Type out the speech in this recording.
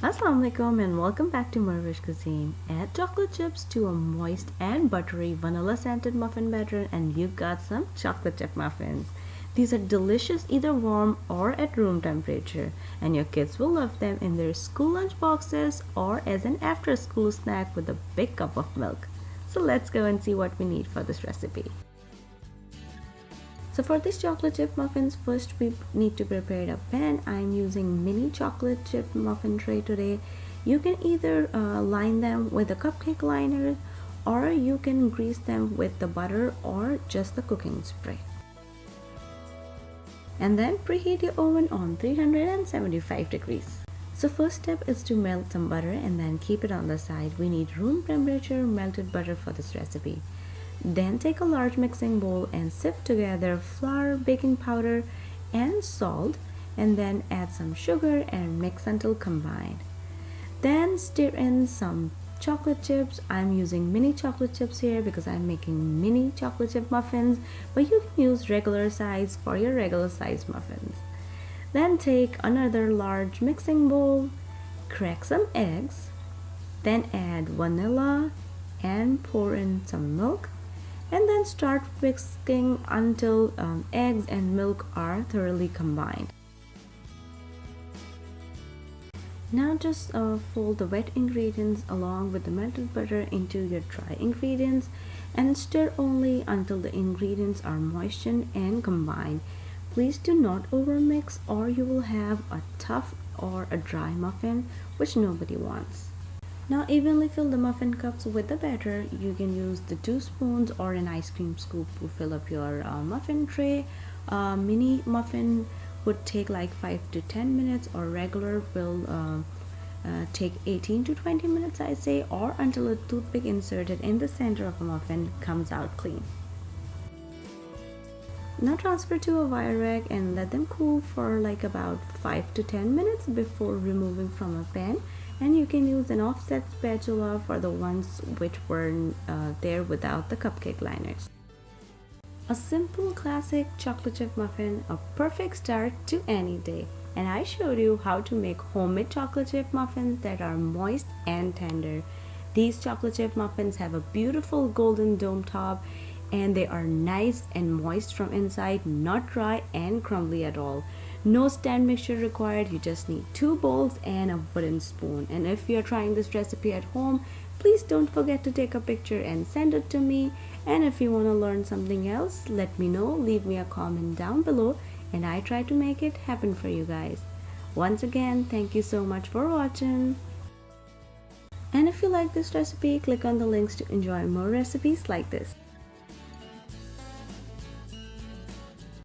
Assalamualaikum and welcome back to morEwish Cuisine. Add chocolate chips to a moist and buttery vanilla scented muffin batter and you've got some chocolate chip muffins. These are delicious either warm or at room temperature, and your kids will love them in their school lunch boxes or as an after school snack with a big cup of milk. So let's go and see what we need for this recipe. So for these chocolate chip muffins, first we need to prepare a pan. I'm using mini chocolate chip muffin tray today. You can either line them with a cupcake liner, or you can grease them with the butter or just the cooking spray. And then preheat your oven on 375 degrees. So first step is to melt some butter and then keep it on the side. We need room temperature melted butter for this recipe. Then take a large mixing bowl and sift together flour, baking powder, and salt, and then add some sugar and mix until combined. Then stir in some chocolate chips. I'm using mini chocolate chips here because I'm making mini chocolate chip muffins, but you can use regular size for your regular size muffins. Then take another large mixing bowl, crack some eggs, then add vanilla and pour in some milk, and then start mixing until eggs and milk are thoroughly combined. Now just fold the wet ingredients along with the melted butter into your dry ingredients and stir only until the ingredients are moistened and combined. Please do not overmix or you will have a tough or a dry muffin, which nobody wants. Now evenly fill the muffin cups with the batter. You can use the 2 spoons or an ice cream scoop to fill up your muffin tray. Mini muffin would take like 5 to 10 minutes, or regular will take 18 to 20 minutes, I say, or until a toothpick inserted in the center of a muffin comes out clean. Now transfer to a wire rack and let them cool for like about 5 to 10 minutes before removing from a pan. And you can use an offset spatula for the ones which were there without the cupcake liners. A simple classic chocolate chip muffin, a perfect start to any day. And I showed you how to make homemade chocolate chip muffins that are moist and tender. These chocolate chip muffins have a beautiful golden dome top, and they are nice and moist from inside, not dry and crumbly at all. No stand mixture required. You just need 2 bowls and a wooden spoon. And if you're trying this recipe at home, please don't forget to take a picture and send it to me. And if you want to learn something else, let me know. Leave me a comment down below and I try to make it happen for you guys. Once again, thank you so much for watching. And if you like this recipe, click on the links to enjoy more recipes like this.